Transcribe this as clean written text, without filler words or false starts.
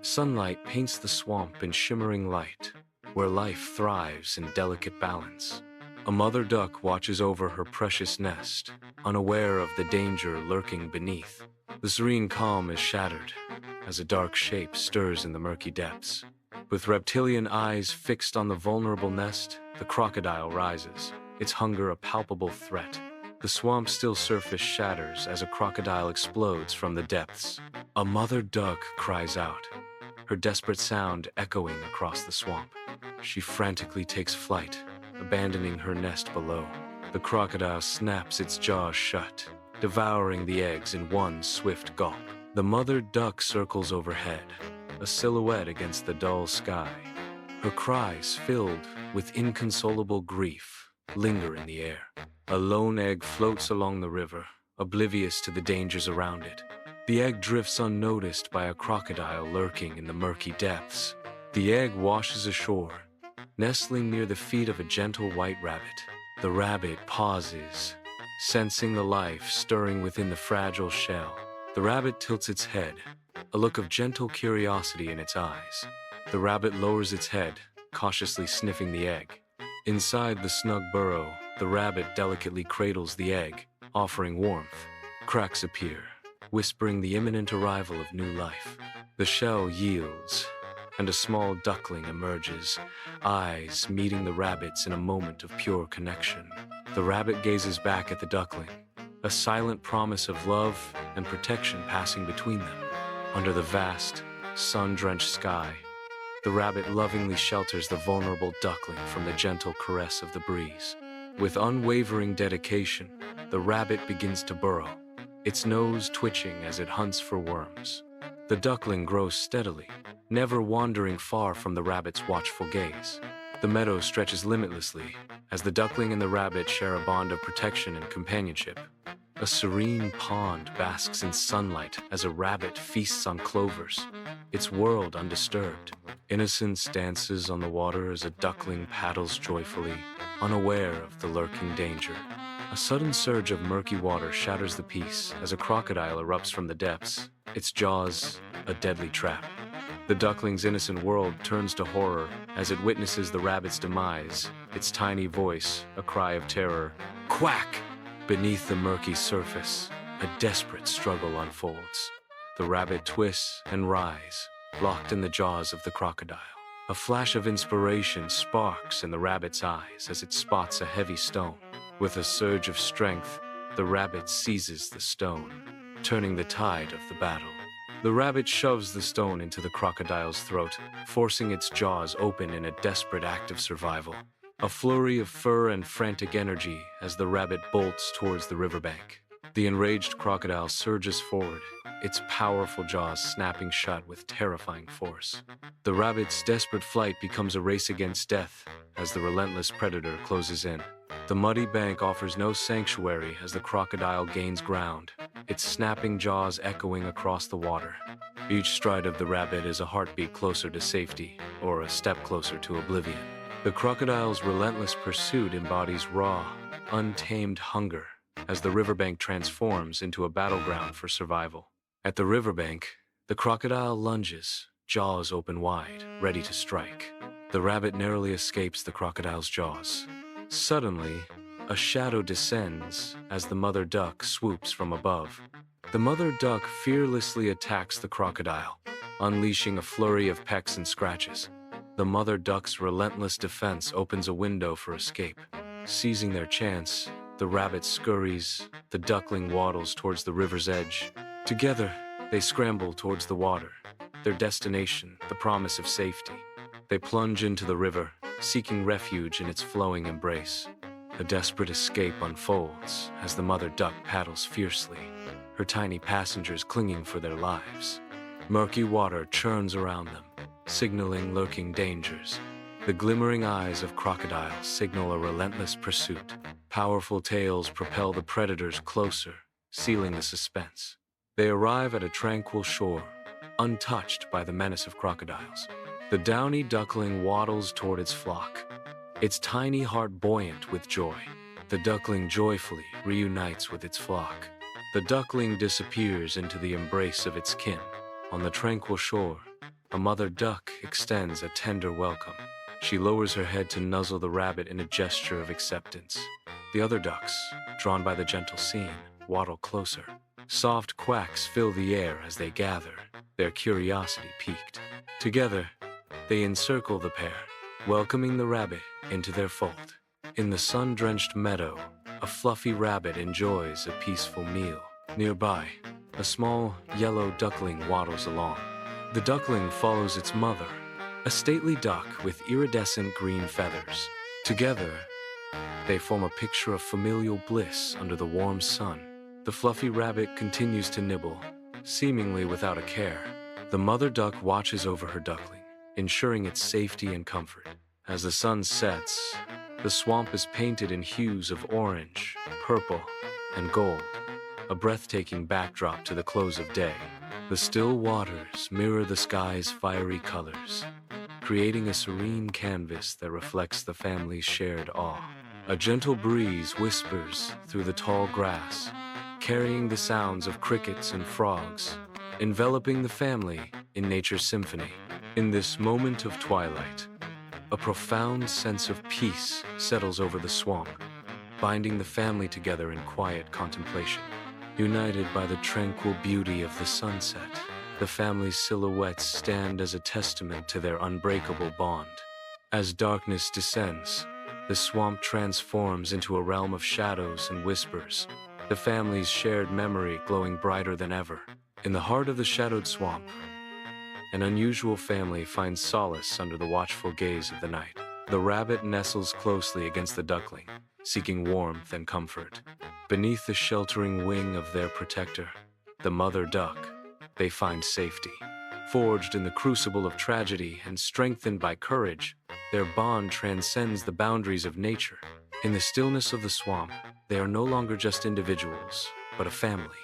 Sunlight paints the swamp in shimmering light, where life thrives in delicate balance. A mother duck watches over her precious nest, unaware of the danger lurking beneath. The serene calm is shattered as a dark shape stirs in the murky depths. With reptilian eyes fixed on the vulnerable nest, the crocodile rises, its hunger a palpable threat. The swamp's still surface shatters as a crocodile explodes from the depths. A mother duck cries out, her desperate sound echoing across the swamp. She frantically takes flight, abandoning her nest below. The crocodile snaps its jaws shut, devouring the eggs in one swift gulp. The mother duck circles overhead, a silhouette against the dull sky. Her cries, filled with inconsolable grief, linger in the air. A lone egg floats along the river, oblivious to the dangers around it. The egg drifts unnoticed by a crocodile lurking in the murky depths. The egg washes ashore, nestling near the feet of a gentle white rabbit. The rabbit pauses, sensing the life stirring within the fragile shell. The rabbit tilts its head, a look of gentle curiosity in its eyes. The rabbit lowers its head, cautiously sniffing the egg. Inside the snug burrow, the rabbit delicately cradles the egg, offering warmth. Cracks appear, whispering the imminent arrival of new life. The shell yields, and a small duckling emerges, eyes meeting the rabbit's in a moment of pure connection. The rabbit gazes back at the duckling, a silent promise of love and protection passing between them. Under the vast, sun-drenched sky, the rabbit lovingly shelters the vulnerable duckling from the gentle caress of the breeze. With unwavering dedication, the rabbit begins to burrow, its nose twitching as it hunts for worms. The duckling grows steadily, never wandering far from the rabbit's watchful gaze. The meadow stretches limitlessly as the duckling and the rabbit share a bond of protection and companionship. A serene pond basks in sunlight as a rabbit feasts on clovers, its world undisturbed. Innocence dances on the water as a duckling paddles joyfully, unaware of the lurking danger. A sudden surge of murky water shatters the peace as a crocodile erupts from the depths, its jaws a deadly trap. The duckling's innocent world turns to horror as it witnesses the rabbit's demise, its tiny voice a cry of terror. Quack! Beneath the murky surface, a desperate struggle unfolds. The rabbit twists and writhes, locked in the jaws of the crocodile. A flash of inspiration sparks in the rabbit's eyes as it spots a heavy stone. With a surge of strength, the rabbit seizes the stone, turning the tide of the battle. The rabbit shoves the stone into the crocodile's throat, forcing its jaws open in a desperate act of survival. A flurry of fur and frantic energy as the rabbit bolts towards the riverbank. The enraged crocodile surges forward, its powerful jaws snapping shut with terrifying force. The rabbit's desperate flight becomes a race against death as the relentless predator closes in. The muddy bank offers no sanctuary as the crocodile gains ground, its snapping jaws echoing across the water. Each stride of the rabbit is a heartbeat closer to safety, or a step closer to oblivion. The crocodile's relentless pursuit embodies raw, untamed hunger as the riverbank transforms into a battleground for survival. At the riverbank, the crocodile lunges, jaws open wide, ready to strike. The rabbit narrowly escapes the crocodile's jaws. Suddenly, a shadow descends as the mother duck swoops from above. The mother duck fearlessly attacks the crocodile, unleashing a flurry of pecks and scratches. The mother duck's relentless defense opens a window for escape. Seizing their chance, the rabbit scurries, the duckling waddles towards the river's edge. Together, they scramble towards the water, their destination, the promise of safety. They plunge into the river, seeking refuge in its flowing embrace. A desperate escape unfolds as the mother duck paddles fiercely, her tiny passengers clinging for their lives. Murky water churns around them, signaling lurking dangers. The glimmering eyes of crocodiles signal a relentless pursuit. Powerful tails propel the predators closer, sealing the suspense. They arrive at a tranquil shore, untouched by the menace of crocodiles. The downy duckling waddles toward its flock, its tiny heart buoyant with joy. The duckling joyfully reunites with its flock. The duckling disappears into the embrace of its kin. On the tranquil shore, a mother duck extends a tender welcome. She lowers her head to nuzzle the rabbit in a gesture of acceptance. The other ducks, drawn by the gentle scene, waddle closer. Soft quacks fill the air as they gather, their curiosity piqued. Together, they encircle the pair, welcoming the rabbit into their fold. In the sun-drenched meadow, a fluffy rabbit enjoys a peaceful meal. Nearby, a small, yellow duckling waddles along. The duckling follows its mother, a stately duck with iridescent green feathers. Together, they form a picture of familial bliss under the warm sun. The fluffy rabbit continues to nibble, seemingly without a care. The mother duck watches over her duckling, ensuring its safety and comfort. As the sun sets, the swamp is painted in hues of orange, purple, and gold, a breathtaking backdrop to the close of day. The still waters mirror the sky's fiery colors, creating a serene canvas that reflects the family's shared awe. A gentle breeze whispers through the tall grass, carrying the sounds of crickets and frogs, enveloping the family in nature's symphony. In this moment of twilight, a profound sense of peace settles over the swamp, binding the family together in quiet contemplation. United by the tranquil beauty of the sunset, the family's silhouettes stand as a testament to their unbreakable bond. As darkness descends, the swamp transforms into a realm of shadows and whispers, the family's shared memory glowing brighter than ever. In the heart of the shadowed swamp, an unusual family finds solace under the watchful gaze of the night. The rabbit nestles closely against the duckling, seeking warmth and comfort. Beneath the sheltering wing of their protector, the mother duck, they find safety. Forged in the crucible of tragedy and strengthened by courage, their bond transcends the boundaries of nature. In the stillness of the swamp, they are no longer just individuals, but a family.